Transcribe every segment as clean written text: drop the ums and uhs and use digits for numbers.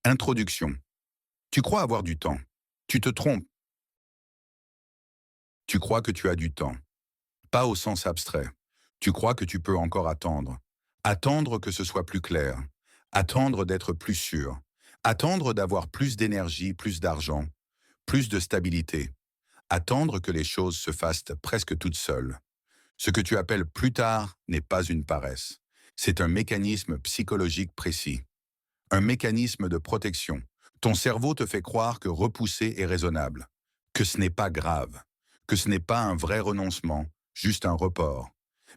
Introduction. Tu crois avoir du temps. Tu te trompes. Tu crois que tu as du temps. Pas au sens abstrait. Tu crois que tu peux encore attendre. Attendre que ce soit plus clair. Attendre d'être plus sûr. Attendre d'avoir plus d'énergie, plus d'argent, plus de stabilité. Attendre que les choses se fassent presque toutes seules. Ce que tu appelles plus tard n'est pas une paresse. C'est un mécanisme psychologique précis. Un mécanisme de protection. Ton cerveau te fait croire que repousser est raisonnable, que ce n'est pas grave, que ce n'est pas un vrai renoncement, juste un report.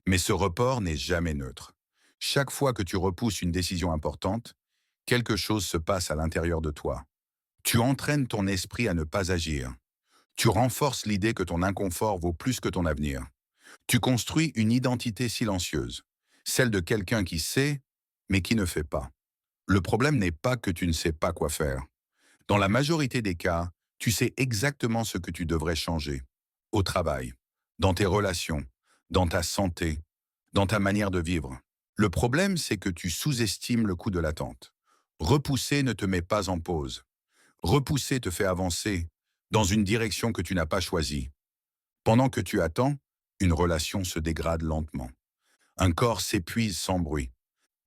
Mais ce report n'est jamais neutre. Chaque fois que tu repousses une décision importante, quelque chose se passe à l'intérieur de toi. Tu entraînes ton esprit à ne pas agir. Tu renforces l'idée que ton inconfort vaut plus que ton avenir. Tu construis une identité silencieuse, celle de quelqu'un qui sait, mais qui ne fait pas. Le problème n'est pas que tu ne sais pas quoi faire. Dans la majorité des cas, tu sais exactement ce que tu devrais changer. Au travail, dans tes relations, dans ta santé, dans ta manière de vivre. Le problème, c'est que tu sous-estimes le coût de l'attente. Repousser ne te met pas en pause. Repousser te fait avancer dans une direction que tu n'as pas choisie. Pendant que tu attends, une relation se dégrade lentement. Un corps s'épuise sans bruit.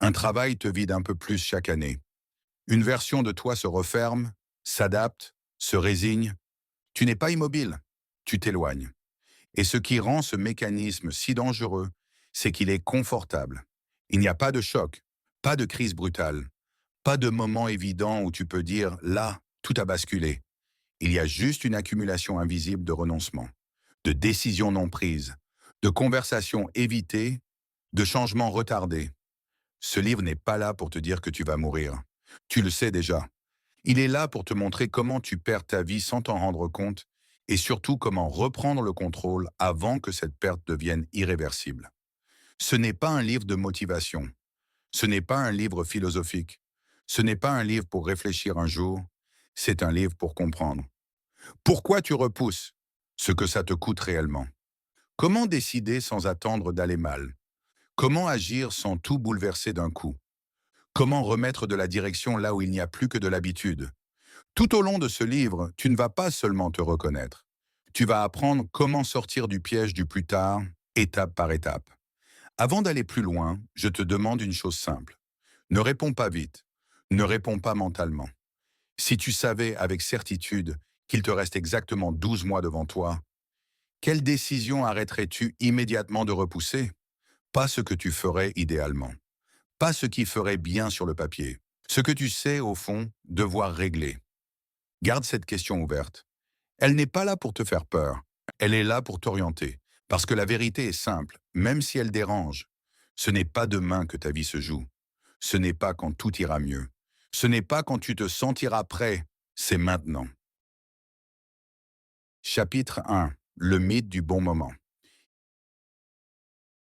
Un travail te vide un peu plus chaque année. Une version de toi se referme, s'adapte, se résigne. Tu n'es pas immobile, tu t'éloignes. Et ce qui rend ce mécanisme si dangereux, c'est qu'il est confortable. Il n'y a pas de choc, pas de crise brutale, pas de moment évident où tu peux dire «là, tout a basculé». Il y a juste une accumulation invisible de renoncements, de décisions non prises, de conversations évitées, de changements retardés. Ce livre n'est pas là pour te dire que tu vas mourir. Tu le sais déjà. Il est là pour te montrer comment tu perds ta vie sans t'en rendre compte et surtout comment reprendre le contrôle avant que cette perte devienne irréversible. Ce n'est pas un livre de motivation. Ce n'est pas un livre philosophique. Ce n'est pas un livre pour réfléchir un jour. C'est un livre pour comprendre. Pourquoi tu repousses? Ce que ça te coûte réellement. Comment décider sans attendre d'aller mal? Comment agir sans tout bouleverser d'un coup? Comment remettre de la direction là où il n'y a plus que de l'habitude? Tout au long de ce livre, tu ne vas pas seulement te reconnaître. Tu vas apprendre comment sortir du piège du plus tard, étape par étape. Avant d'aller plus loin, je te demande une chose simple. Ne réponds pas vite. Ne réponds pas mentalement. Si tu savais avec certitude qu'il te reste exactement 12 mois devant toi, quelle décision arrêterais-tu immédiatement de repousser? Pas ce que tu ferais idéalement. Pas ce qui ferait bien sur le papier. Ce que tu sais, au fond, devoir régler. Garde cette question ouverte. Elle n'est pas là pour te faire peur. Elle est là pour t'orienter. Parce que la vérité est simple, même si elle dérange. Ce n'est pas demain que ta vie se joue. Ce n'est pas quand tout ira mieux. Ce n'est pas quand tu te sentiras prêt. C'est maintenant. Chapitre 1. Le mythe du bon moment.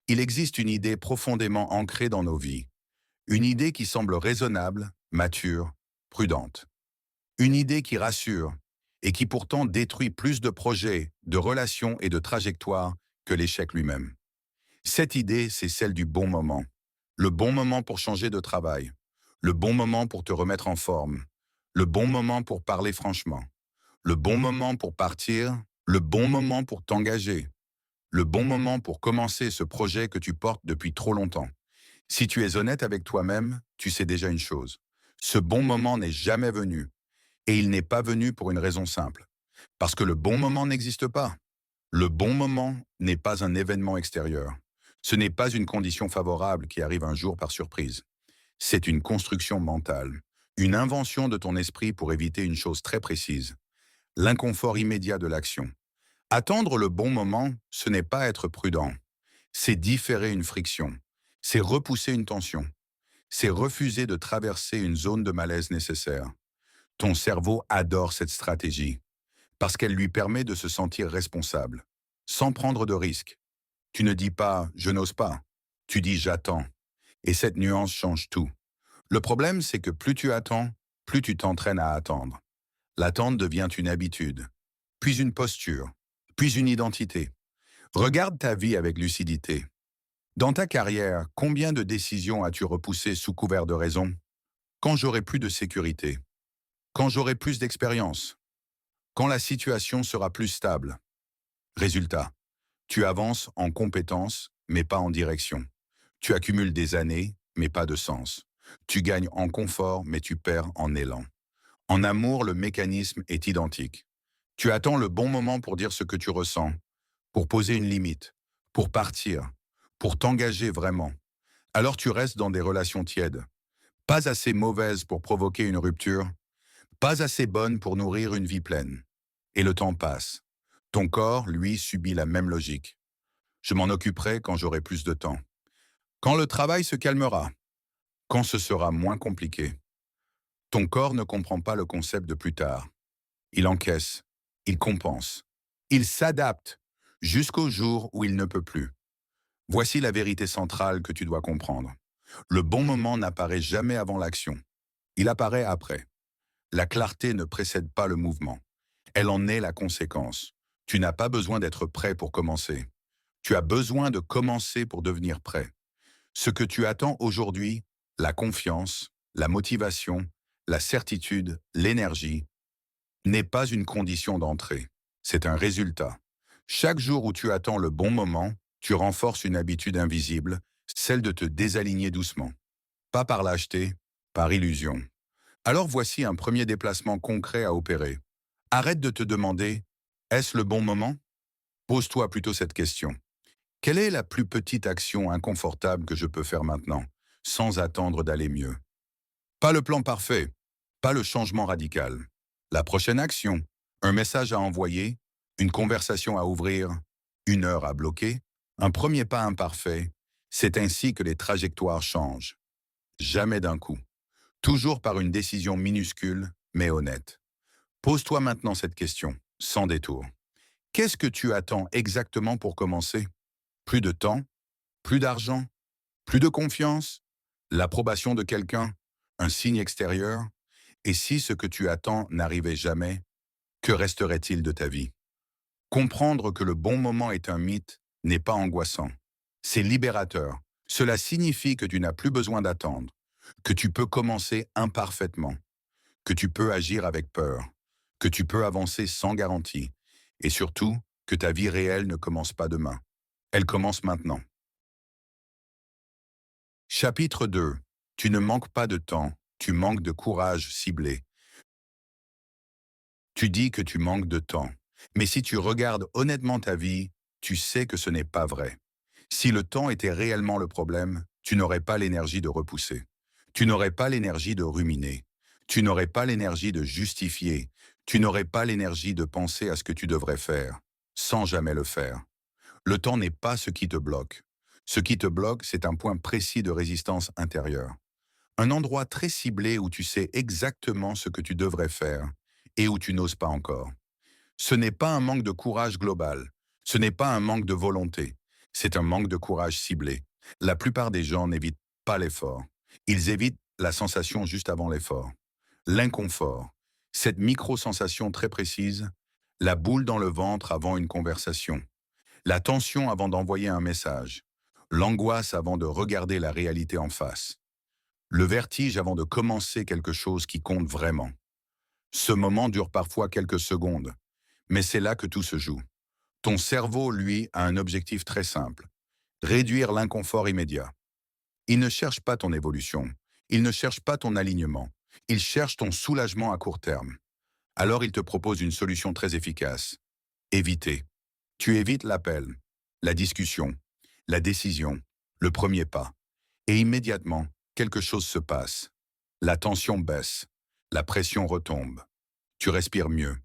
Il existe une idée profondément ancrée dans nos vies. Une idée qui semble raisonnable, mature, prudente. Une idée qui rassure et qui pourtant détruit plus de projets, de relations et de trajectoires que l'échec lui-même. Cette idée, c'est celle du bon moment. Le bon moment pour changer de travail. Le bon moment pour te remettre en forme. Le bon moment pour parler franchement. Le bon moment pour partir. Le bon moment pour t'engager. Le bon moment pour commencer ce projet que tu portes depuis trop longtemps. Si tu es honnête avec toi-même, tu sais déjà une chose. Ce bon moment n'est jamais venu. Et il n'est pas venu pour une raison simple. Parce que le bon moment n'existe pas. Le bon moment n'est pas un événement extérieur. Ce n'est pas une condition favorable qui arrive un jour par surprise. C'est une construction mentale, une invention de ton esprit pour éviter une chose très précise, l'inconfort immédiat de l'action. Attendre le bon moment, ce n'est pas être prudent. C'est différer une friction. C'est repousser une tension. C'est refuser de traverser une zone de malaise nécessaire. Ton cerveau adore cette stratégie parce qu'elle lui permet de se sentir responsable, sans prendre de risques. Tu ne dis pas « je n'ose pas », tu dis « j'attends ». Et cette nuance change tout. Le problème, c'est que plus tu attends, plus tu t'entraînes à attendre. L'attente devient une habitude, puis une posture, puis une identité. Regarde ta vie avec lucidité. Dans ta carrière, combien de décisions as-tu repoussées sous couvert de raison? Quand j'aurai plus de sécurité. Quand j'aurai plus d'expérience. Quand la situation sera plus stable. Résultat. Tu avances en compétences, mais pas en direction. Tu accumules des années, mais pas de sens. Tu gagnes en confort, mais tu perds en élan. En amour, le mécanisme est identique. Tu attends le bon moment pour dire ce que tu ressens, pour poser une limite, pour partir, pour t'engager vraiment. Alors tu restes dans des relations tièdes, pas assez mauvaises pour provoquer une rupture, pas assez bonnes pour nourrir une vie pleine. Et le temps passe. Ton corps, lui, subit la même logique. Je m'en occuperai quand j'aurai plus de temps. Quand le travail se calmera, quand ce sera moins compliqué. Ton corps ne comprend pas le concept de plus tard. Il encaisse, il compense, il s'adapte jusqu'au jour où il ne peut plus. Voici la vérité centrale que tu dois comprendre. Le bon moment n'apparaît jamais avant l'action. Il apparaît après. La clarté ne précède pas le mouvement. Elle en est la conséquence. Tu n'as pas besoin d'être prêt pour commencer. Tu as besoin de commencer pour devenir prêt. Ce que tu attends aujourd'hui, la confiance, la motivation, la certitude, l'énergie, n'est pas une condition d'entrée. C'est un résultat. Chaque jour où tu attends le bon moment, tu renforces une habitude invisible, celle de te désaligner doucement. Pas par lâcheté, par illusion. Alors voici un premier déplacement concret à opérer. Arrête de te demander « Est-ce le bon moment ?» Pose-toi plutôt cette question. Quelle est la plus petite action inconfortable que je peux faire maintenant, sans attendre d'aller mieux? Pas le plan parfait, pas le changement radical. La prochaine action, un message à envoyer, une conversation à ouvrir, une heure à bloquer, un premier pas imparfait, c'est ainsi que les trajectoires changent. Jamais d'un coup. Toujours par une décision minuscule, mais honnête. Pose-toi maintenant cette question, sans détour. Qu'est-ce que tu attends exactement pour commencer? Plus de temps? Plus d'argent? Plus de confiance? L'approbation de quelqu'un? Un signe extérieur? Et si ce que tu attends n'arrivait jamais, que resterait-il de ta vie? Comprendre que le bon moment est un mythe n'est pas angoissant. C'est libérateur. Cela signifie que tu n'as plus besoin d'attendre, que tu peux commencer imparfaitement, que tu peux agir avec peur, que tu peux avancer sans garantie, et surtout que ta vie réelle ne commence pas demain. Elle commence maintenant. Chapitre 2. Tu ne manques pas de temps, tu manques de courage ciblé. Tu dis que tu manques de temps. Mais si tu regardes honnêtement ta vie, tu sais que ce n'est pas vrai. Si le temps était réellement le problème, tu n'aurais pas l'énergie de repousser. Tu n'aurais pas l'énergie de ruminer. Tu n'aurais pas l'énergie de justifier. Tu n'aurais pas l'énergie de penser à ce que tu devrais faire, sans jamais le faire. Le temps n'est pas ce qui te bloque. Ce qui te bloque, c'est un point précis de résistance intérieure. Un endroit très ciblé où tu sais exactement ce que tu devrais faire et où tu n'oses pas encore. Ce n'est pas un manque de courage global. Ce n'est pas un manque de volonté. C'est un manque de courage ciblé. La plupart des gens n'évitent pas l'effort. Ils évitent la sensation juste avant l'effort. L'inconfort. Cette micro-sensation très précise. La boule dans le ventre avant une conversation. La tension avant d'envoyer un message. L'angoisse avant de regarder la réalité en face. Le vertige avant de commencer quelque chose qui compte vraiment. Ce moment dure parfois quelques secondes, mais c'est là que tout se joue. Ton cerveau, lui, a un objectif très simple. Réduire l'inconfort immédiat. Il ne cherche pas ton évolution. Il ne cherche pas ton alignement. Il cherche ton soulagement à court terme. Alors il te propose une solution très efficace. Éviter. Tu évites l'appel, la discussion, la décision, le premier pas. Et immédiatement, quelque chose se passe. La tension baisse. La pression retombe. Tu respires mieux.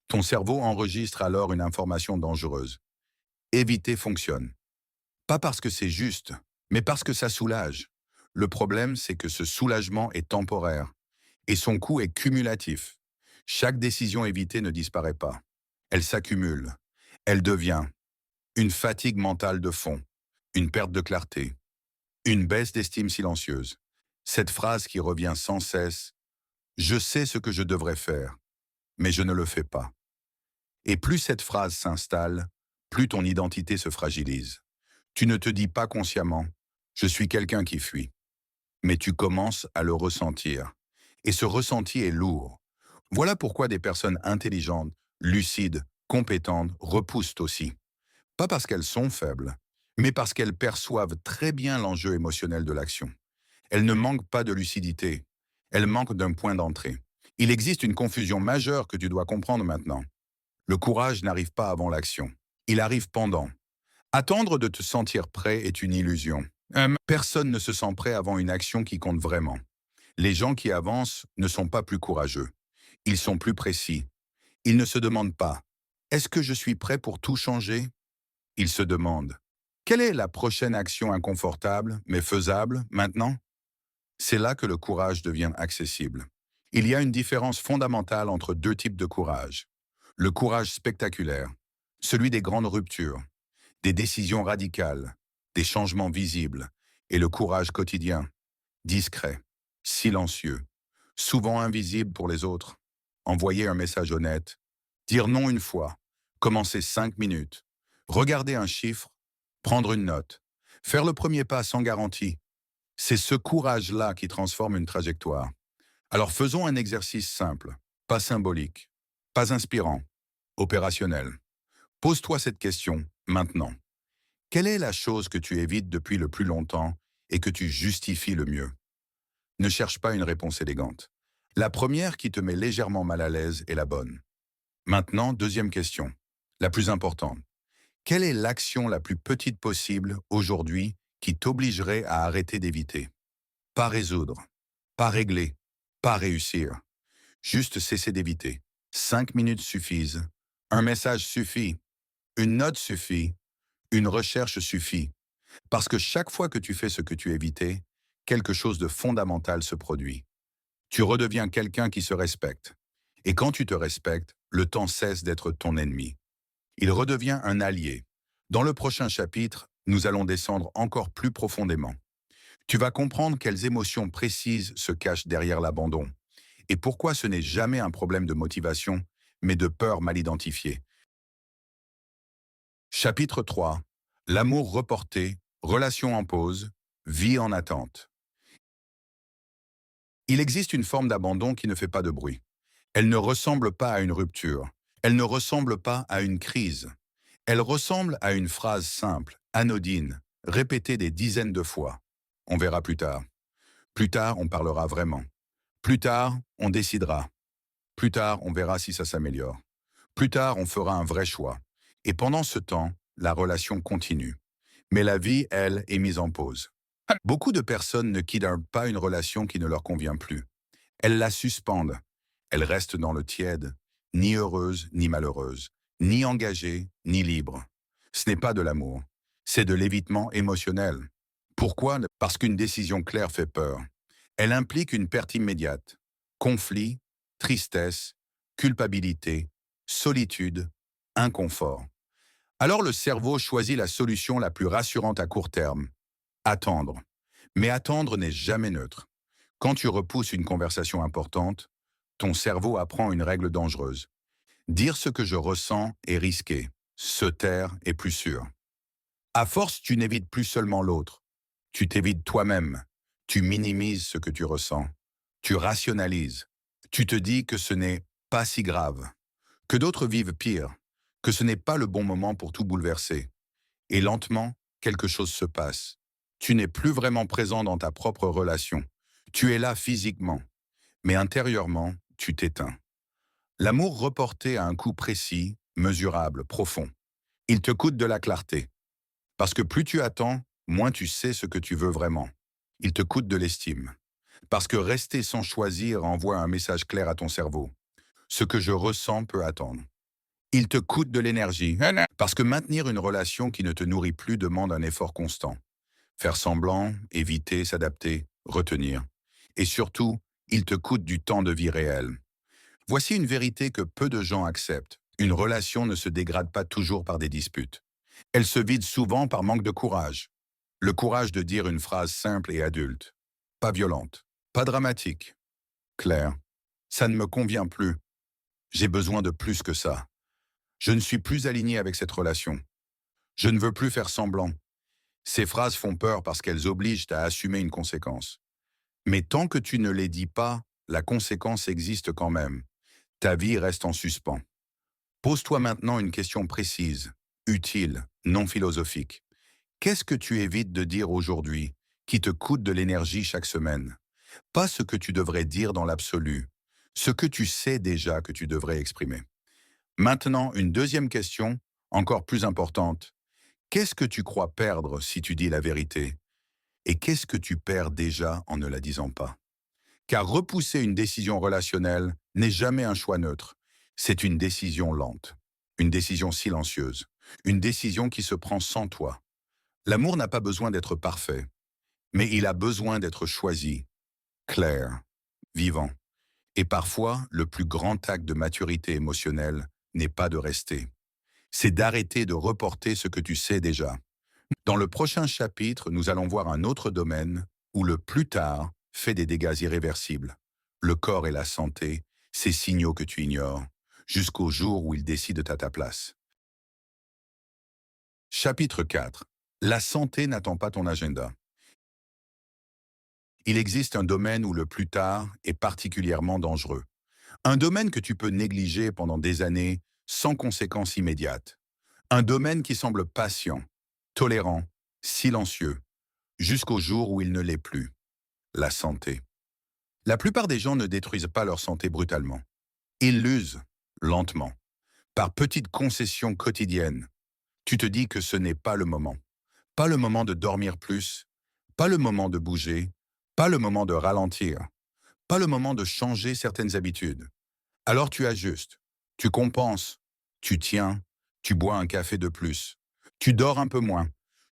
Ton cerveau enregistre alors une information dangereuse. Éviter fonctionne. Pas parce que c'est juste, mais parce que ça soulage. Le problème, c'est que ce soulagement est temporaire et son coût est cumulatif. Chaque décision évitée ne disparaît pas. Elle s'accumule. Elle devient une fatigue mentale de fond, une perte de clarté, une baisse d'estime silencieuse. Cette phrase qui revient sans cesse, « Je sais ce que je devrais faire, mais je ne le fais pas ». Et plus cette phrase s'installe, plus ton identité se fragilise. Tu ne te dis pas consciemment « je suis quelqu'un qui fuit », mais tu commences à le ressentir. Et ce ressenti est lourd. Voilà pourquoi des personnes intelligentes, lucides, compétentes repoussent aussi. Pas parce qu'elles sont faibles, mais parce qu'elles perçoivent très bien l'enjeu émotionnel de l'action. Elles ne manquent pas de lucidité, elles manquent d'un point d'entrée. Il existe une confusion majeure que tu dois comprendre maintenant. Le courage n'arrive pas avant l'action, il arrive pendant. Attendre de te sentir prêt est une illusion. Personne ne se sent prêt avant une action qui compte vraiment. Les gens qui avancent ne sont pas plus courageux. Ils sont plus précis. Ils ne se demandent pas « Est-ce que je suis prêt pour tout changer ?» Ils se demandent « Quelle est la prochaine action inconfortable, mais faisable, maintenant ?» C'est là que le courage devient accessible. Il y a une différence fondamentale entre deux types de courage. Le courage spectaculaire, celui des grandes ruptures, des décisions radicales, des changements visibles, et le courage quotidien, discret, silencieux, souvent invisible pour les autres. Envoyer un message honnête, dire non une fois, commencer 5 minutes, regarder un chiffre, prendre une note, faire le premier pas sans garantie. C'est ce courage-là qui transforme une trajectoire. Alors faisons un exercice simple, pas symbolique, pas inspirant, opérationnel. Pose-toi cette question maintenant. Quelle est la chose que tu évites depuis le plus longtemps et que tu justifies le mieux? Ne cherche pas une réponse élégante. La première qui te met légèrement mal à l'aise est la bonne. Maintenant, deuxième question, la plus importante. Quelle est l'action la plus petite possible aujourd'hui qui t'obligerait à arrêter d'éviter? Pas résoudre, pas régler, pas réussir. Juste cesser d'éviter. 5 minutes suffisent. Un message suffit. Une note suffit. Une recherche suffit. Parce que chaque fois que tu fais ce que tu évitais, quelque chose de fondamental se produit. Tu redeviens quelqu'un qui se respecte. Et quand tu te respectes, le temps cesse d'être ton ennemi. Il redevient un allié. Dans le prochain chapitre, nous allons descendre encore plus profondément. Tu vas comprendre quelles émotions précises se cachent derrière l'abandon et pourquoi ce n'est jamais un problème de motivation, mais de peur mal identifiée. Chapitre 3. L'amour reporté, relation en pause, vie en attente. Il existe une forme d'abandon qui ne fait pas de bruit. Elle ne ressemble pas à une rupture. Elle ne ressemble pas à une crise. Elle ressemble à une phrase simple, anodine, répétée des dizaines de fois. On verra plus tard. Plus tard, on parlera vraiment. Plus tard, on décidera. Plus tard, on verra si ça s'améliore. Plus tard, on fera un vrai choix. Et pendant ce temps, la relation continue. Mais la vie, elle, est mise en pause. Beaucoup de personnes ne quittent pas une relation qui ne leur convient plus. Elles la suspendent. Elles restent dans le tiède, ni heureuses ni malheureuses, ni engagées ni libres. Ce n'est pas de l'amour, c'est de l'évitement émotionnel. Pourquoi? Parce qu'une décision claire fait peur. Elle implique une perte immédiate. Conflit, tristesse, culpabilité, solitude, inconfort. Alors le cerveau choisit la solution la plus rassurante à court terme. Attendre. Mais attendre n'est jamais neutre. Quand tu repousses une conversation importante, ton cerveau apprend une règle dangereuse. Dire ce que je ressens est risqué. Se taire est plus sûr. À force, tu n'évites plus seulement l'autre. Tu t'évites toi-même. Tu minimises ce que tu ressens. Tu rationalises. Tu te dis que ce n'est pas si grave. Que d'autres vivent pire. Que ce n'est pas le bon moment pour tout bouleverser. Et lentement, quelque chose se passe. Tu n'es plus vraiment présent dans ta propre relation. Tu es là physiquement. Mais intérieurement, tu t'éteins. L'amour reporté a un coût précis, mesurable, profond. Il te coûte de la clarté. Parce que plus tu attends, moins tu sais ce que tu veux vraiment. Il te coûte de l'estime. Parce que rester sans choisir envoie un message clair à ton cerveau. Ce que je ressens peut attendre. Il te coûte de l'énergie. Parce que maintenir une relation qui ne te nourrit plus demande un effort constant. Faire semblant, éviter, s'adapter, retenir. Et surtout, il te coûte du temps de vie réel. Voici une vérité que peu de gens acceptent. Une relation ne se dégrade pas toujours par des disputes. Elle se vide souvent par manque de courage. Le courage de dire une phrase simple et adulte. Pas violente, pas dramatique. Claire, ça ne me convient plus. J'ai besoin de plus que ça. Je ne suis plus aligné avec cette relation. Je ne veux plus faire semblant. Ces phrases font peur parce qu'elles obligent à assumer une conséquence. Mais tant que tu ne les dis pas, la conséquence existe quand même. Ta vie reste en suspens. Pose-toi maintenant une question précise, utile, non philosophique. Qu'est-ce que tu évites de dire aujourd'hui qui te coûte de l'énergie chaque semaine? Pas ce que tu devrais dire dans l'absolu, ce que tu sais déjà que tu devrais exprimer. Maintenant, une deuxième question, encore plus importante. Qu'est-ce que tu crois perdre si tu dis la vérité? Et qu'est-ce que tu perds déjà en ne la disant pas? Car repousser une décision relationnelle n'est jamais un choix neutre. C'est une décision lente, une décision silencieuse, une décision qui se prend sans toi. L'amour n'a pas besoin d'être parfait, mais il a besoin d'être choisi, clair, vivant. Et parfois, le plus grand acte de maturité émotionnelle n'est pas de rester. C'est d'arrêter de reporter ce que tu sais déjà. Dans le prochain chapitre, nous allons voir un autre domaine où le plus tard fait des dégâts irréversibles. Le corps et la santé, ces signaux que tu ignores, jusqu'au jour où ils décident à ta place. Chapitre 4. La santé n'attend pas ton agenda. Il existe un domaine où le plus tard est particulièrement dangereux. Un domaine que tu peux négliger pendant des années sans conséquences immédiates. Un domaine qui semble patient, tolérant, silencieux, jusqu'au jour où il ne l'est plus. La santé. La plupart des gens ne détruisent pas leur santé brutalement. Ils l'usent, lentement, par petites concessions quotidiennes. Tu te dis que ce n'est pas le moment. Pas le moment de dormir plus, pas le moment de bouger, pas le moment de ralentir, pas le moment de changer certaines habitudes. Alors tu ajustes, tu compenses, tu tiens, tu bois un café de plus, tu dors un peu moins,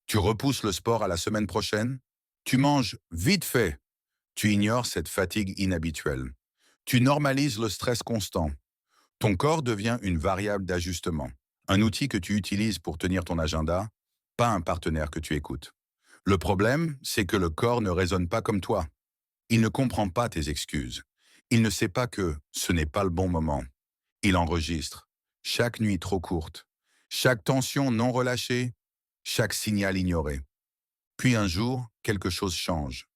tu repousses le sport à la semaine prochaine, tu manges vite fait, tu ignores cette fatigue inhabituelle, tu normalises le stress constant. Ton corps devient une variable d'ajustement, un outil que tu utilises pour tenir ton agenda, pas un partenaire que tu écoutes. Le problème, c'est que le corps ne raisonne pas comme toi. Il ne comprend pas tes excuses. Il ne sait pas que ce n'est pas le bon moment. Il enregistre. Chaque nuit trop courte, chaque tension non relâchée, chaque signal ignoré. Puis un jour, quelque chose change.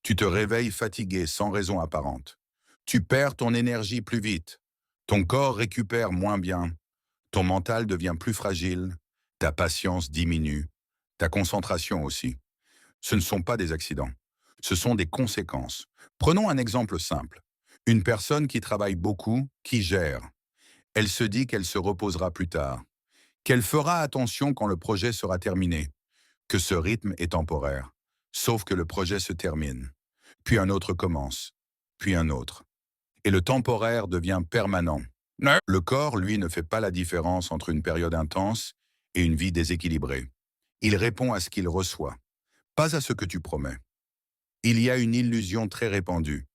Tu te réveilles fatigué sans raison apparente. Tu perds ton énergie plus vite. Ton corps récupère moins bien. Ton mental devient plus fragile. Ta patience diminue. Ta concentration aussi. Ce ne sont pas des accidents. Ce sont des conséquences. Prenons un exemple simple. Une personne qui travaille beaucoup, qui gère. Elle se dit qu'elle se reposera plus tard, qu'elle fera attention quand le projet sera terminé, que ce rythme est temporaire, sauf que le projet se termine. Puis un autre commence, puis un autre. Et le temporaire devient permanent. Le corps, lui, ne fait pas la différence entre une période intense et une vie déséquilibrée. Il répond à ce qu'il reçoit, pas à ce que tu promets. Il y a une illusion très répandue,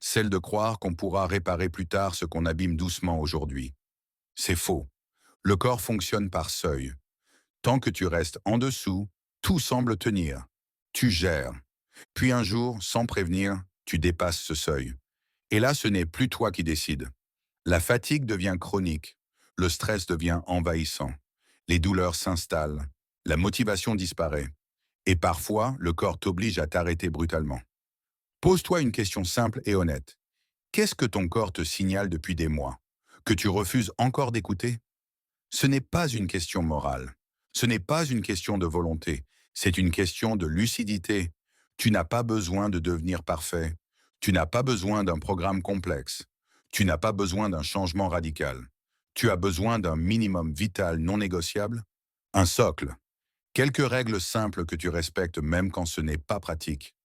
celle de croire qu'on pourra réparer plus tard ce qu'on abîme doucement aujourd'hui. C'est faux. Le corps fonctionne par seuil. Tant que tu restes en dessous, tout semble tenir. Tu gères. Puis un jour, sans prévenir, tu dépasses ce seuil. Et là, ce n'est plus toi qui décides. La fatigue devient chronique. Le stress devient envahissant. Les douleurs s'installent. La motivation disparaît. Et parfois, le corps t'oblige à t'arrêter brutalement. Pose-toi une question simple et honnête. Qu'est-ce que ton corps te signale depuis des mois, que tu refuses encore d'écouter? Ce n'est pas une question morale. Ce n'est pas une question de volonté. C'est une question de lucidité. Tu n'as pas besoin de devenir parfait. Tu n'as pas besoin d'un programme complexe. Tu n'as pas besoin d'un changement radical. Tu as besoin d'un minimum vital non négociable, un socle. Quelques règles simples que tu respectes même quand ce n'est pas pratique.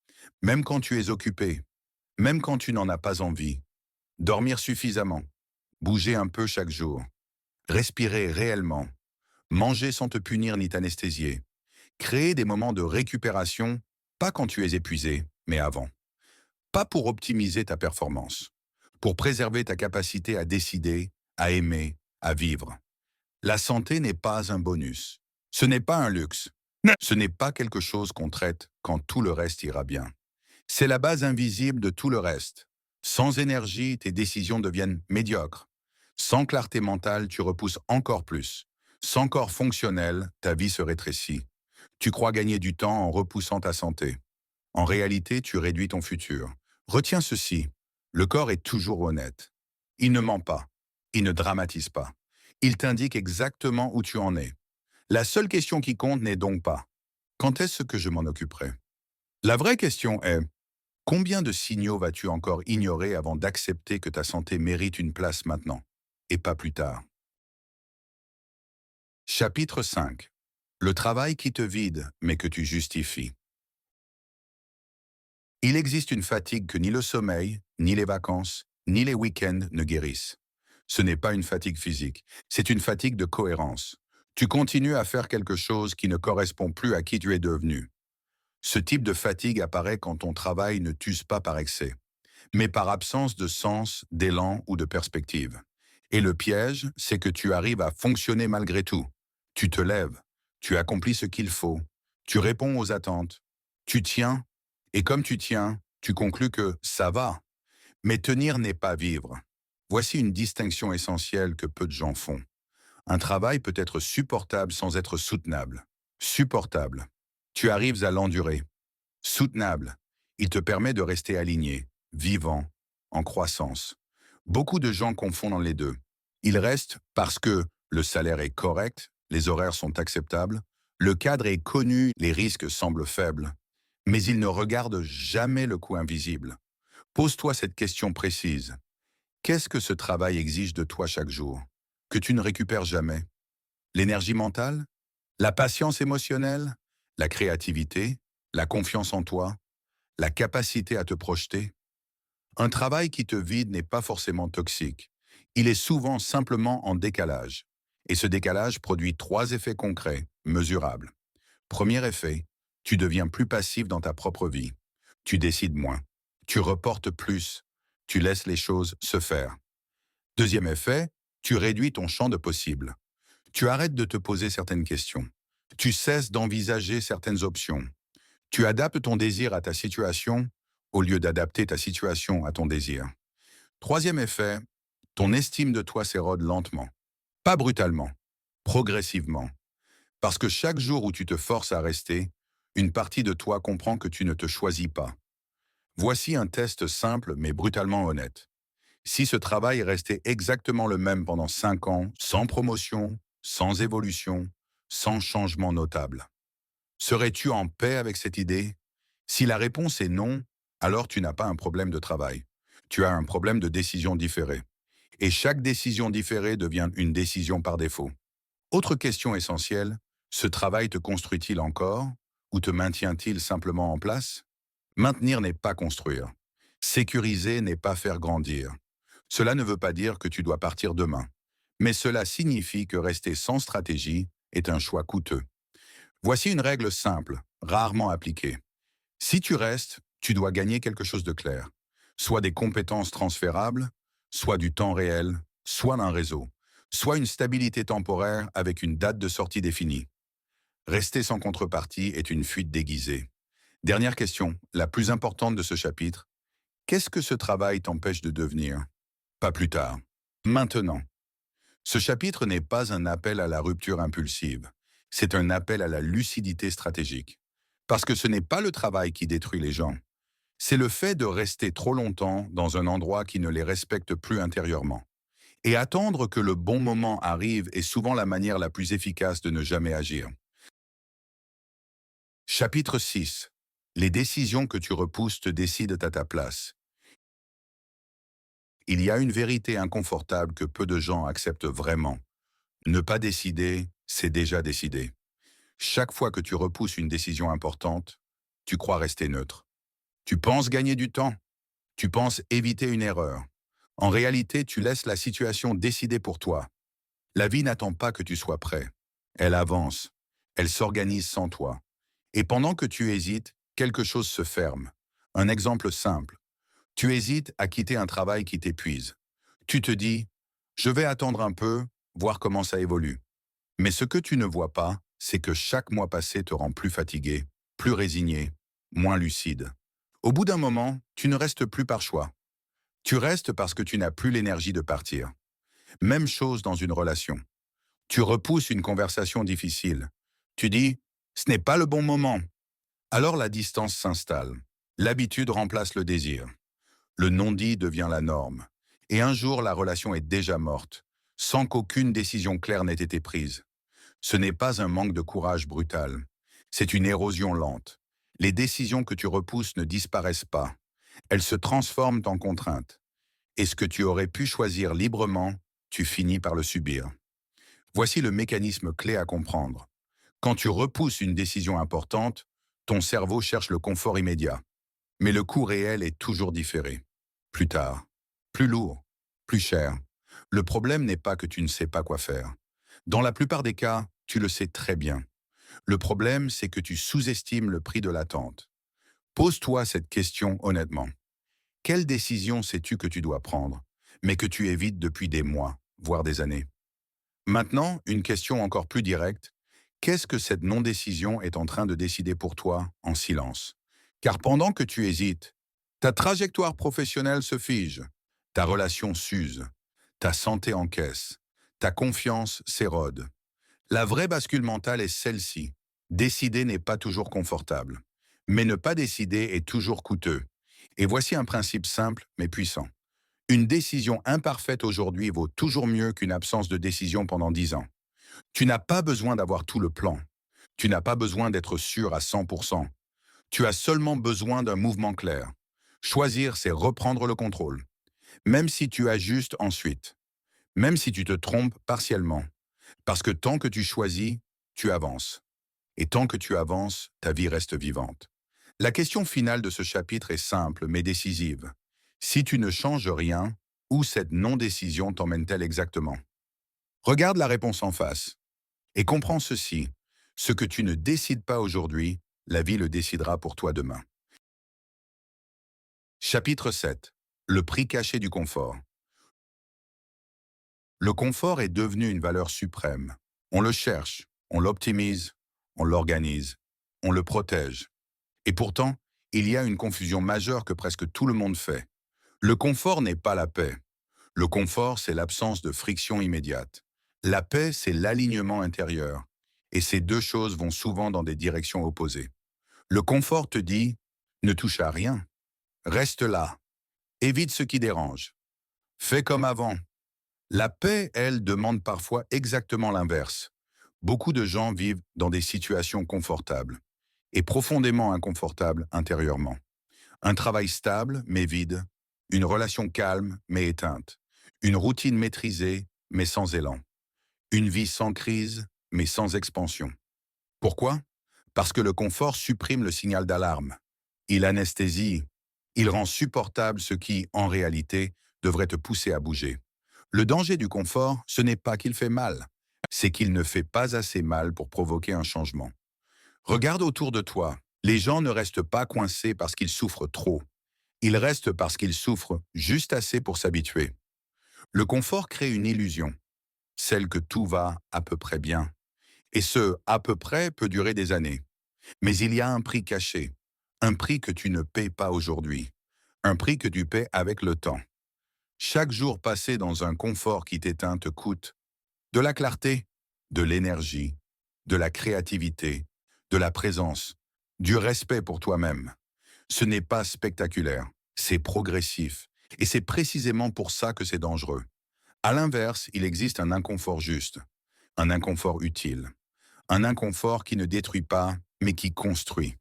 Même quand tu es occupé. Même quand tu n'en as pas envie. Dormir suffisamment. Bouger un peu chaque jour. Respirer réellement. Manger sans te punir ni t'anesthésier. Créer des moments de récupération, pas quand tu es épuisé, mais avant. Pas pour optimiser ta performance. Pour préserver ta capacité à décider, à aimer, à vivre. La santé n'est pas un bonus. Ce n'est pas un luxe. Ce n'est pas quelque chose qu'on traite quand tout le reste ira bien. C'est la base invisible de tout le reste. Sans énergie, tes décisions deviennent médiocres. Sans clarté mentale, tu repousses encore plus. Sans corps fonctionnel, ta vie se rétrécit. Tu crois gagner du temps en repoussant ta santé. En réalité, tu réduis ton futur. Retiens ceci, le corps est toujours honnête. Il ne ment pas. Il ne dramatise pas. Il t'indique exactement où tu en es. La seule question qui compte n'est donc pas quand est-ce que je m'en occuperai? La vraie question est combien de signaux vas-tu encore ignorer avant d'accepter que ta santé mérite une place maintenant, et pas plus tard? Chapitre 5. Le travail qui te vide, mais que tu justifies. Il existe une fatigue que ni le sommeil, ni les vacances, ni les week-ends ne guérissent. Ce n'est pas une fatigue physique, c'est une fatigue de cohérence. Tu continues à faire quelque chose qui ne correspond plus à qui tu es devenu. Ce type de fatigue apparaît quand ton travail ne t'use pas par excès, mais par absence de sens, d'élan ou de perspective. Et le piège, c'est que tu arrives à fonctionner malgré tout. Tu te lèves, tu accomplis ce qu'il faut, tu réponds aux attentes, tu tiens, et comme tu tiens, tu conclus que ça va. Mais tenir n'est pas vivre. Voici une distinction essentielle que peu de gens font. Un travail peut être supportable sans être soutenable. Supportable. Tu arrives à l'endurer. Soutenable. Il te permet de rester aligné, vivant, en croissance. Beaucoup de gens confondent les deux. Ils restent parce que le salaire est correct, les horaires sont acceptables, le cadre est connu, les risques semblent faibles. Mais ils ne regardent jamais le coût invisible. Pose-toi cette question précise. Qu'est-ce que ce travail exige de toi chaque jour, que tu ne récupères jamais? L'énergie mentale? La patience émotionnelle? La créativité? La confiance en toi? La capacité à te projeter? Un travail qui te vide n'est pas forcément toxique. Il est souvent simplement en décalage. Et ce décalage produit 3 effets concrets, mesurables. Premier effet, tu deviens plus passif dans ta propre vie. Tu décides moins. Tu reportes plus. Tu laisses les choses se faire. Deuxième effet, tu réduis ton champ de possibles. Tu arrêtes de te poser certaines questions. Tu cesses d'envisager certaines options. Tu adaptes ton désir à ta situation au lieu d'adapter ta situation à ton désir. Troisième effet, ton estime de toi s'érode lentement. Pas brutalement, progressivement. Parce que chaque jour où tu te forces à rester, une partie de toi comprend que tu ne te choisis pas. Voici un test simple mais brutalement honnête. Si ce travail restait exactement le même pendant 5 ans, sans promotion, sans évolution, sans changement notable, serais-tu en paix avec cette idée? Si la réponse est non, alors tu n'as pas un problème de travail. Tu as un problème de décision différée. Et chaque décision différée devient une décision par défaut. Autre question essentielle, ce travail te construit-il encore ou te maintient-il simplement en place? Maintenir n'est pas construire. Sécuriser n'est pas faire grandir. Cela ne veut pas dire que tu dois partir demain, mais cela signifie que rester sans stratégie est un choix coûteux. Voici une règle simple, rarement appliquée. Si tu restes, tu dois gagner quelque chose de clair, soit des compétences transférables, soit du temps réel, soit un réseau, soit une stabilité temporaire avec une date de sortie définie. Rester sans contrepartie est une fuite déguisée. Dernière question, la plus importante de ce chapitre. Qu'est-ce que ce travail t'empêche de devenir? Pas plus tard. Maintenant. Ce chapitre n'est pas un appel à la rupture impulsive. C'est un appel à la lucidité stratégique. Parce que ce n'est pas le travail qui détruit les gens. C'est le fait de rester trop longtemps dans un endroit qui ne les respecte plus intérieurement. Et attendre que le bon moment arrive est souvent la manière la plus efficace de ne jamais agir. Chapitre 6. Les décisions que tu repousses te décident à ta place. Il y a une vérité inconfortable que peu de gens acceptent vraiment. Ne pas décider, c'est déjà décidé. Chaque fois que tu repousses une décision importante, tu crois rester neutre. Tu penses gagner du temps. Tu penses éviter une erreur. En réalité, tu laisses la situation décider pour toi. La vie n'attend pas que tu sois prêt. Elle avance. Elle s'organise sans toi. Et pendant que tu hésites, quelque chose se ferme. Un exemple simple. Tu hésites à quitter un travail qui t'épuise. Tu te dis, je vais attendre un peu, voir comment ça évolue. Mais ce que tu ne vois pas, c'est que chaque mois passé te rend plus fatigué, plus résigné, moins lucide. Au bout d'un moment, tu ne restes plus par choix. Tu restes parce que tu n'as plus l'énergie de partir. Même chose dans une relation. Tu repousses une conversation difficile. Tu dis, ce n'est pas le bon moment. Alors la distance s'installe. L'habitude remplace le désir. Le non-dit devient la norme. Et un jour, la relation est déjà morte, sans qu'aucune décision claire n'ait été prise. Ce n'est pas un manque de courage brutal, c'est une érosion lente. Les décisions que tu repousses ne disparaissent pas, elles se transforment en contraintes. Et ce que tu aurais pu choisir librement, tu finis par le subir. Voici le mécanisme clé à comprendre. Quand tu repousses une décision importante, ton cerveau cherche le confort immédiat. Mais le coût réel est toujours différé. Plus tard, plus lourd, plus cher. Le problème n'est pas que tu ne sais pas quoi faire. Dans la plupart des cas, tu le sais très bien. Le problème, c'est que tu sous-estimes le prix de l'attente. Pose-toi cette question honnêtement. Quelle décision sais-tu que tu dois prendre, mais que tu évites depuis des mois, voire des années? Maintenant, une question encore plus directe. Qu'est-ce que cette non-décision est en train de décider pour toi en silence? Car pendant que tu hésites, ta trajectoire professionnelle se fige, ta relation s'use, ta santé encaisse, ta confiance s'érode. La vraie bascule mentale est celle-ci. Décider n'est pas toujours confortable, mais ne pas décider est toujours coûteux. Et voici un principe simple mais puissant. Une décision imparfaite aujourd'hui vaut toujours mieux qu'une absence de décision pendant 10 ans. Tu n'as pas besoin d'avoir tout le plan. Tu n'as pas besoin d'être sûr à 100%. Tu as seulement besoin d'un mouvement clair. Choisir, c'est reprendre le contrôle. Même si tu ajustes ensuite. Même si tu te trompes partiellement. Parce que tant que tu choisis, tu avances. Et tant que tu avances, ta vie reste vivante. La question finale de ce chapitre est simple mais décisive. Si tu ne changes rien, où cette non-décision t'emmène-t-elle exactement? Regarde la réponse en face et comprends ceci. Ce que tu ne décides pas aujourd'hui, la vie le décidera pour toi demain. Chapitre 7. Le prix caché du confort. Le confort est devenu une valeur suprême. On le cherche, on l'optimise, on l'organise, on le protège. Et pourtant, il y a une confusion majeure que presque tout le monde fait. Le confort n'est pas la paix. Le confort, c'est l'absence de friction immédiate. La paix, c'est l'alignement intérieur. Et ces deux choses vont souvent dans des directions opposées. Le confort te dit, ne touche à rien. Reste là. Évite ce qui dérange. Fais comme avant. La paix, elle, demande parfois exactement l'inverse. Beaucoup de gens vivent dans des situations confortables et profondément inconfortables intérieurement. Un travail stable mais vide, une relation calme mais éteinte, une routine maîtrisée mais sans élan, une vie sans crise mais sans expansion. Pourquoi? Parce que le confort supprime le signal d'alarme. Il anesthésie, il rend supportable ce qui, en réalité, devrait te pousser à bouger. Le danger du confort, ce n'est pas qu'il fait mal, c'est qu'il ne fait pas assez mal pour provoquer un changement. Regarde autour de toi. Les gens ne restent pas coincés parce qu'ils souffrent trop. Ils restent parce qu'ils souffrent juste assez pour s'habituer. Le confort crée une illusion, celle que tout va à peu près bien. Et ce « à peu près » peut durer des années. Mais il y a un prix caché, un prix que tu ne payes pas aujourd'hui, un prix que tu paies avec le temps. Chaque jour passé dans un confort qui t'éteint te coûte de la clarté, de l'énergie, de la créativité, de la présence, du respect pour toi-même. Ce n'est pas spectaculaire, c'est progressif. Et c'est précisément pour ça que c'est dangereux. À l'inverse, il existe un inconfort juste, un inconfort utile, un inconfort qui ne détruit pas, mais qui construit.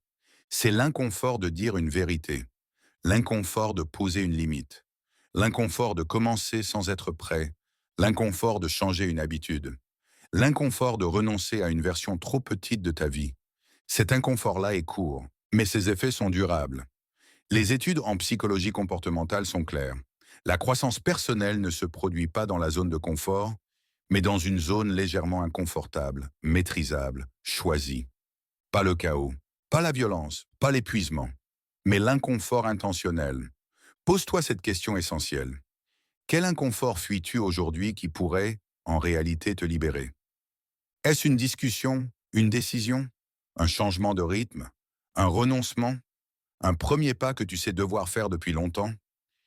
C'est l'inconfort de dire une vérité, l'inconfort de poser une limite, l'inconfort de commencer sans être prêt, l'inconfort de changer une habitude, l'inconfort de renoncer à une version trop petite de ta vie. Cet inconfort-là est court, mais ses effets sont durables. Les études en psychologie comportementale sont claires. La croissance personnelle ne se produit pas dans la zone de confort, mais dans une zone légèrement inconfortable, maîtrisable, choisie. Pas le chaos, pas la violence, pas l'épuisement, mais l'inconfort intentionnel. Pose-toi cette question essentielle. Quel inconfort fuis-tu aujourd'hui qui pourrait, en réalité, te libérer? Est-ce une discussion, une décision, un changement de rythme, un renoncement, un premier pas que tu sais devoir faire depuis longtemps?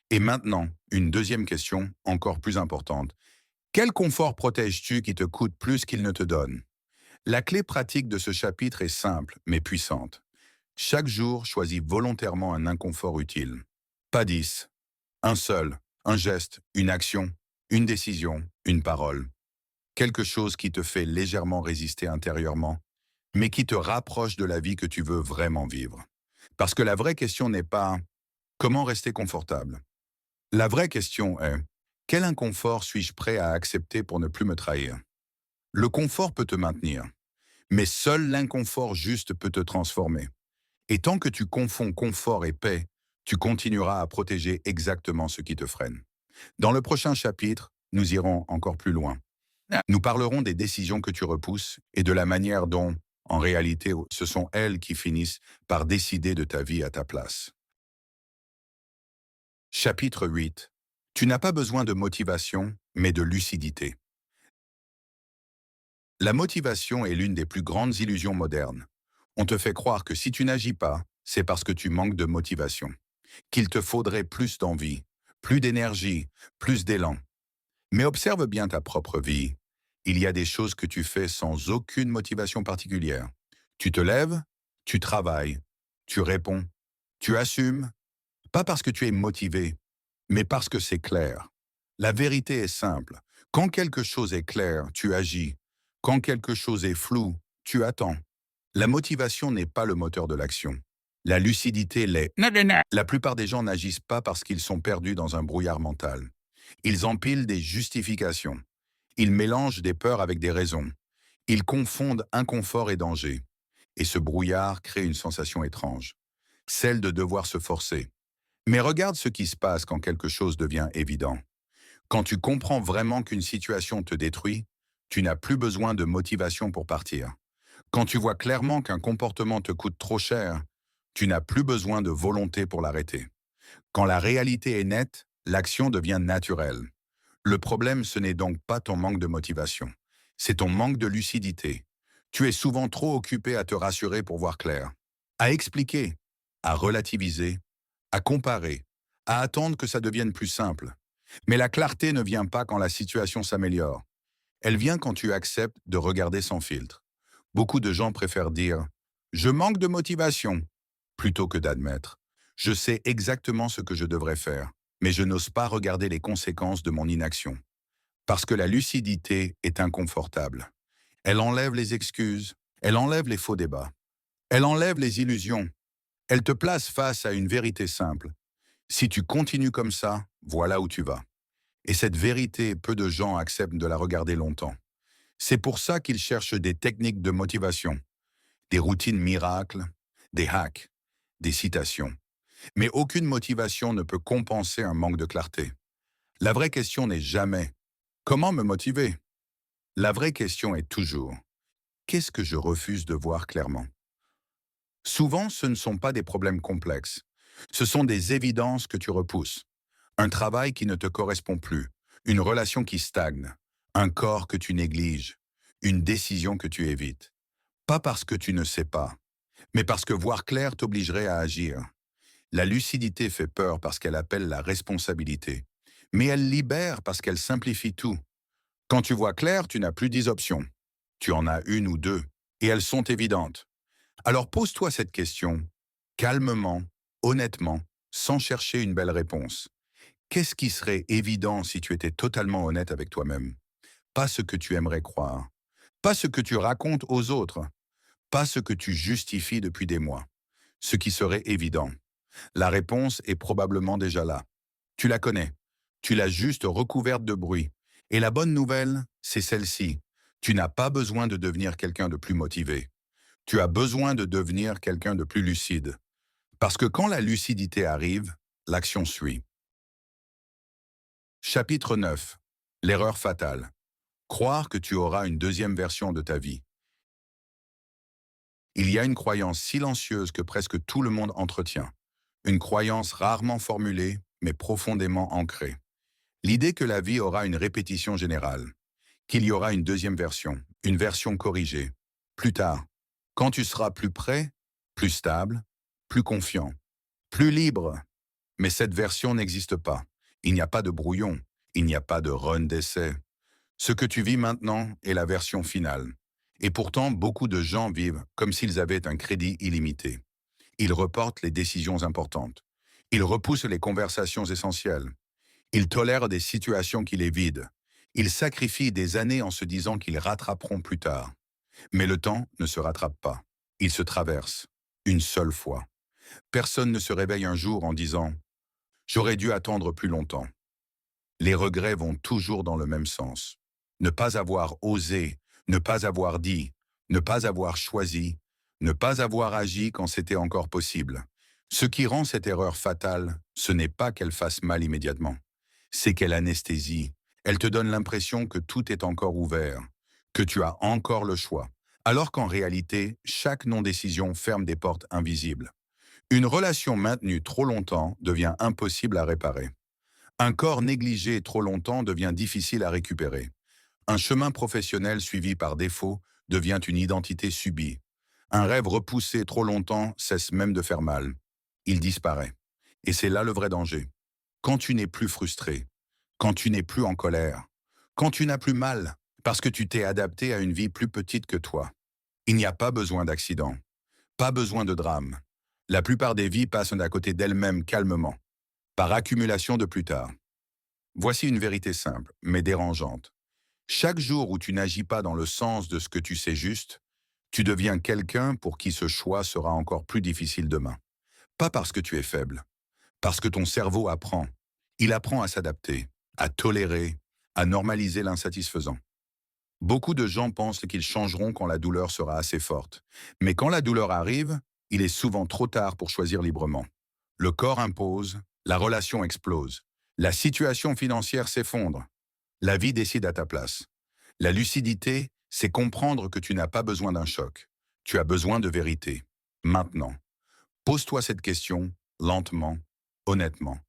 Et maintenant, une deuxième question, encore plus importante. Quel confort protèges-tu qui te coûte plus qu'il ne te donne? La clé pratique de ce chapitre est simple, mais puissante. Chaque jour, choisis volontairement un inconfort utile. Pas 10, un seul, Un geste, une action, une décision, une parole. Quelque chose qui te fait légèrement résister intérieurement, mais qui te rapproche de la vie que tu veux vraiment vivre. Parce que la vraie question n'est pas comment rester confortable. La vraie question est quel inconfort suis-je prêt à accepter pour ne plus me trahir? Le confort peut te maintenir, mais seul l'inconfort juste peut te transformer. Et tant que tu confonds confort et paix, tu continueras à protéger exactement ce qui te freine. Dans le prochain chapitre, nous irons encore plus loin. Nous parlerons des décisions que tu repousses et de la manière dont, en réalité, ce sont elles qui finissent par décider de ta vie à ta place. Chapitre 8. Tu n'as pas besoin de motivation, mais de lucidité. La motivation est l'une des plus grandes illusions modernes. On te fait croire que si tu n'agis pas, c'est parce que tu manques de motivation, qu'il te faudrait plus d'envie, plus d'énergie, plus d'élan. Mais observe bien ta propre vie. Il y a des choses que tu fais sans aucune motivation particulière. Tu te lèves, tu travailles, tu réponds, tu assumes, pas parce que tu es motivé, mais parce que c'est clair. La vérité est simple. Quand quelque chose est clair, tu agis. Quand quelque chose est flou, tu attends. La motivation n'est pas le moteur de l'action. La lucidité l'est. La plupart des gens n'agissent pas parce qu'ils sont perdus dans un brouillard mental. Ils empilent des justifications. Ils mélangent des peurs avec des raisons. Ils confondent inconfort et danger. Et ce brouillard crée une sensation étrange, celle de devoir se forcer. Mais regarde ce qui se passe quand quelque chose devient évident. Quand tu comprends vraiment qu'une situation te détruit, tu n'as plus besoin de motivation pour partir. Quand tu vois clairement qu'un comportement te coûte trop cher, tu n'as plus besoin de volonté pour l'arrêter. Quand la réalité est nette, l'action devient naturelle. Le problème, ce n'est donc pas ton manque de motivation. C'est ton manque de lucidité. Tu es souvent trop occupé à te rassurer pour voir clair, à expliquer, à relativiser, à comparer, à attendre que ça devienne plus simple. Mais la clarté ne vient pas quand la situation s'améliore. Elle vient quand tu acceptes de regarder sans filtre. Beaucoup de gens préfèrent dire « je manque de motivation » plutôt que d'admettre « je sais exactement ce que je devrais faire, mais je n'ose pas regarder les conséquences de mon inaction ». Parce que la lucidité est inconfortable. Elle enlève les excuses, elle enlève les faux débats, elle enlève les illusions, elle te place face à une vérité simple. Si tu continues comme ça, voilà où tu vas. Et cette vérité, peu de gens acceptent de la regarder longtemps. C'est pour ça qu'ils cherchent des techniques de motivation, des routines miracles, des hacks, des citations. Mais aucune motivation ne peut compenser un manque de clarté. La vraie question n'est jamais « comment me motiver ?» La vraie question est toujours « qu'est-ce que je refuse de voir clairement ?» Souvent, ce ne sont pas des problèmes complexes. Ce sont des évidences que tu repousses. Un travail qui ne te correspond plus, une relation qui stagne, un corps que tu négliges, une décision que tu évites. Pas parce que tu ne sais pas, mais parce que voir clair t'obligerait à agir. La lucidité fait peur parce qu'elle appelle la responsabilité, mais elle libère parce qu'elle simplifie tout. Quand tu vois clair, tu n'as plus 10 options. Tu en as une ou deux, et elles sont évidentes. Alors pose-toi cette question, calmement, honnêtement, sans chercher une belle réponse. Qu'est-ce qui serait évident si tu étais totalement honnête avec toi-même? Pas ce que tu aimerais croire, pas ce que tu racontes aux autres, pas ce que tu justifies depuis des mois. Ce qui serait évident. La réponse est probablement déjà là. Tu la connais. Tu l'as juste recouverte de bruit. Et la bonne nouvelle, c'est celle-ci. Tu n'as pas besoin de devenir quelqu'un de plus motivé. Tu as besoin de devenir quelqu'un de plus lucide. Parce que quand la lucidité arrive, l'action suit. Chapitre 9. L'erreur fatale. Croire que tu auras une deuxième version de ta vie. Il y a une croyance silencieuse que presque tout le monde entretient. Une croyance rarement formulée, mais profondément ancrée. L'idée que la vie aura une répétition générale. Qu'il y aura une deuxième version, une version corrigée. Plus tard, quand tu seras plus prêt, plus stable, plus confiant, plus libre. Mais cette version n'existe pas. Il n'y a pas de brouillon, il n'y a pas de run d'essai. Ce que tu vis maintenant est la version finale. Et pourtant, beaucoup de gens vivent comme s'ils avaient un crédit illimité. Ils reportent les décisions importantes. Ils repoussent les conversations essentielles. Ils tolèrent des situations qui les vident. Ils sacrifient des années en se disant qu'ils rattraperont plus tard. Mais le temps ne se rattrape pas. Il se traverse. Une seule fois. Personne ne se réveille un jour en disant « J'aurais dû attendre plus longtemps ». Les regrets vont toujours dans le même sens. Ne pas avoir osé, ne pas avoir dit, ne pas avoir choisi, ne pas avoir agi quand c'était encore possible. Ce qui rend cette erreur fatale, ce n'est pas qu'elle fasse mal immédiatement. C'est qu'elle anesthésie. Elle te donne l'impression que tout est encore ouvert, que tu as encore le choix, alors qu'en réalité, chaque non-décision ferme des portes invisibles. Une relation maintenue trop longtemps devient impossible à réparer. Un corps négligé trop longtemps devient difficile à récupérer. Un chemin professionnel suivi par défaut devient une identité subie. Un rêve repoussé trop longtemps cesse même de faire mal. Il disparaît. Et c'est là le vrai danger. Quand tu n'es plus frustré, quand tu n'es plus en colère, quand tu n'as plus mal, parce que tu t'es adapté à une vie plus petite que toi. Il n'y a pas besoin d'accident, pas besoin de drame. La plupart des vies passent à côté d'elles-mêmes calmement, par accumulation de plus tard. Voici une vérité simple, mais dérangeante. Chaque jour où tu n'agis pas dans le sens de ce que tu sais juste, tu deviens quelqu'un pour qui ce choix sera encore plus difficile demain. Pas parce que tu es faible, parce que ton cerveau apprend. Il apprend à s'adapter, à tolérer, à normaliser l'insatisfaisant. Beaucoup de gens pensent qu'ils changeront quand la douleur sera assez forte. Mais quand la douleur arrive, il est souvent trop tard pour choisir librement. Le corps impose, la relation explose, la situation financière s'effondre, la vie décide à ta place. La lucidité, c'est comprendre que tu n'as pas besoin d'un choc. Tu as besoin de vérité. Maintenant, pose-toi cette question, lentement, honnêtement.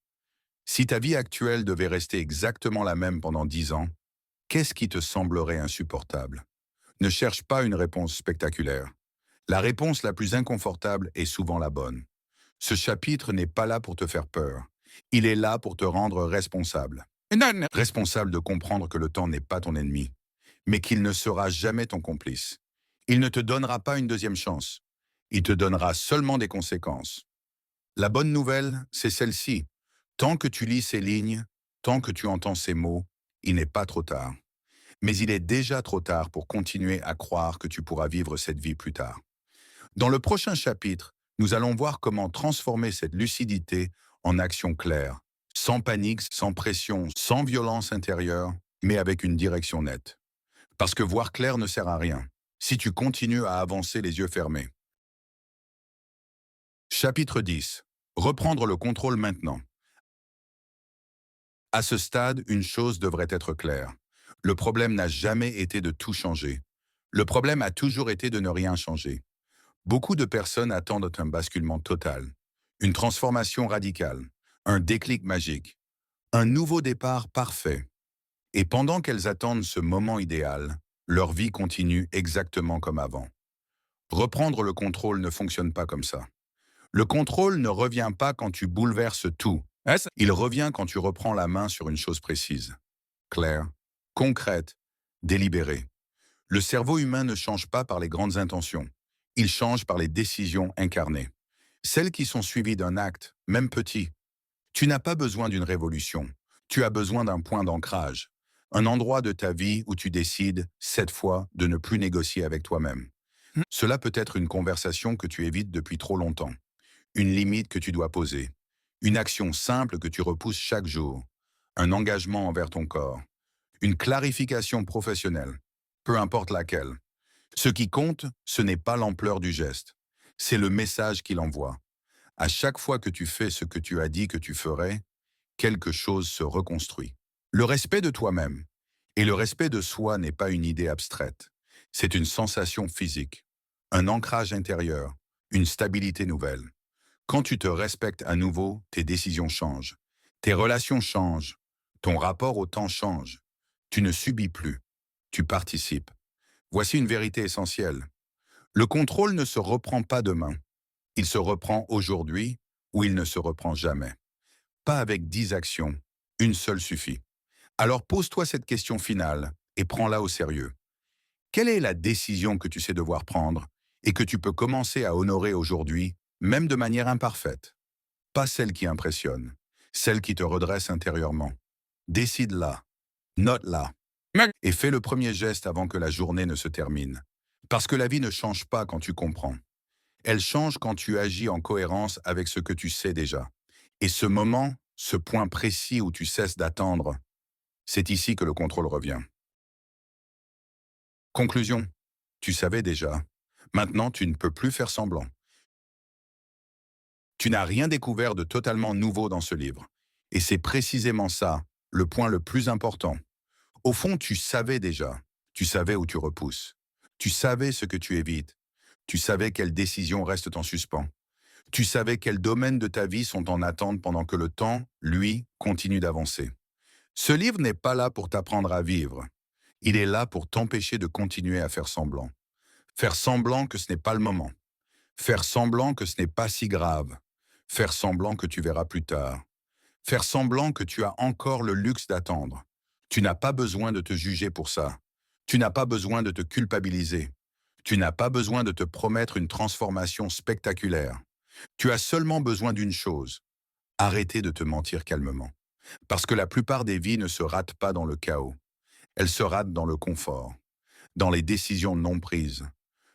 Si ta vie actuelle devait rester exactement la même pendant 10 ans, qu'est-ce qui te semblerait insupportable? Ne cherche pas une réponse spectaculaire. La réponse la plus inconfortable est souvent la bonne. Ce chapitre n'est pas là pour te faire peur. Il est là pour te rendre responsable. Non. Responsable de comprendre que le temps n'est pas ton ennemi, mais qu'il ne sera jamais ton complice. Il ne te donnera pas une deuxième chance. Il te donnera seulement des conséquences. La bonne nouvelle, c'est celle-ci. Tant que tu lis ces lignes, tant que tu entends ces mots, il n'est pas trop tard. Mais il est déjà trop tard pour continuer à croire que tu pourras vivre cette vie plus tard. Dans le prochain chapitre, nous allons voir comment transformer cette lucidité en action claire, sans panique, sans pression, sans violence intérieure, mais avec une direction nette. Parce que voir clair ne sert à rien, si tu continues à avancer les yeux fermés. Chapitre 10. Reprendre le contrôle maintenant. À ce stade, une chose devrait être claire. Le problème n'a jamais été de tout changer. Le problème a toujours été de ne rien changer. Beaucoup de personnes attendent un basculement total, une transformation radicale, un déclic magique, un nouveau départ parfait. Et pendant qu'elles attendent ce moment idéal, leur vie continue exactement comme avant. Reprendre le contrôle ne fonctionne pas comme ça. Le contrôle ne revient pas quand tu bouleverses tout. Il revient quand tu reprends la main sur une chose précise, claire, concrète, délibérée. Le cerveau humain ne change pas par les grandes intentions. Il change par les décisions incarnées. Celles qui sont suivies d'un acte, même petit. Tu n'as pas besoin d'une révolution. Tu as besoin d'un point d'ancrage. Un endroit de ta vie où tu décides, cette fois, de ne plus négocier avec toi-même. Cela peut être une conversation que tu évites depuis trop longtemps. Une limite que tu dois poser. Une action simple que tu repousses chaque jour. Un engagement envers ton corps. Une clarification professionnelle. Peu importe laquelle. Ce qui compte, ce n'est pas l'ampleur du geste. C'est le message qu'il envoie. À chaque fois que tu fais ce que tu as dit que tu ferais, quelque chose se reconstruit. Le respect de toi-même. Et le respect de soi n'est pas une idée abstraite. C'est une sensation physique. Un ancrage intérieur. Une stabilité nouvelle. Quand tu te respectes à nouveau, tes décisions changent. Tes relations changent. Ton rapport au temps change. Tu ne subis plus. Tu participes. Voici une vérité essentielle. Le contrôle ne se reprend pas demain. Il se reprend aujourd'hui ou il ne se reprend jamais. Pas avec 10 actions. Une seule suffit. Alors pose-toi cette question finale et prends-la au sérieux. Quelle est la décision que tu sais devoir prendre et que tu peux commencer à honorer aujourd'hui, même de manière imparfaite? Pas celle qui impressionne, celle qui te redresse intérieurement. Décide-la, note-la, et fais le premier geste avant que la journée ne se termine. Parce que la vie ne change pas quand tu comprends. Elle change quand tu agis en cohérence avec ce que tu sais déjà. Et ce moment, ce point précis où tu cesses d'attendre, c'est ici que le contrôle revient. Conclusion. Tu savais déjà. Maintenant, tu ne peux plus faire semblant. Tu n'as rien découvert de totalement nouveau dans ce livre. Et c'est précisément ça, le point le plus important. Au fond, tu savais déjà. Tu savais où tu repousses. Tu savais ce que tu évites. Tu savais quelles décisions restent en suspens. Tu savais quels domaines de ta vie sont en attente pendant que le temps, lui, continue d'avancer. Ce livre n'est pas là pour t'apprendre à vivre. Il est là pour t'empêcher de continuer à faire semblant. Faire semblant que ce n'est pas le moment. Faire semblant que ce n'est pas si grave. Faire semblant que tu verras plus tard. Faire semblant que tu as encore le luxe d'attendre. Tu n'as pas besoin de te juger pour ça. Tu n'as pas besoin de te culpabiliser. Tu n'as pas besoin de te promettre une transformation spectaculaire. Tu as seulement besoin d'une chose. Arrêter de te mentir calmement. Parce que la plupart des vies ne se ratent pas dans le chaos. Elles se ratent dans le confort, dans les décisions non prises,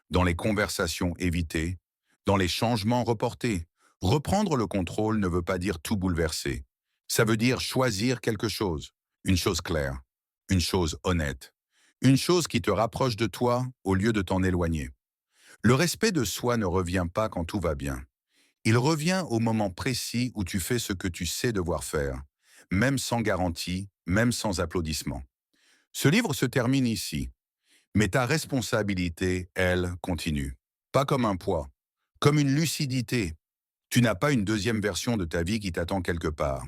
dans les conversations évitées, dans les changements reportés. Reprendre le contrôle ne veut pas dire tout bouleverser. Ça veut dire choisir quelque chose, une chose claire, une chose honnête, une chose qui te rapproche de toi au lieu de t'en éloigner. Le respect de soi ne revient pas quand tout va bien. Il revient au moment précis où tu fais ce que tu sais devoir faire, même sans garantie, même sans applaudissements. Ce livre se termine ici, mais ta responsabilité, elle, continue. Pas comme un poids, comme une lucidité. Tu n'as pas une deuxième version de ta vie qui t'attend quelque part.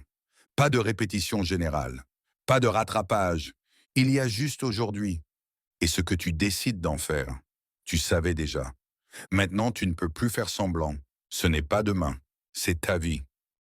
Pas de répétition générale, pas de rattrapage. Il y a juste aujourd'hui. Et ce que tu décides d'en faire, tu savais déjà. Maintenant, tu ne peux plus faire semblant. Ce n'est pas demain, c'est ta vie.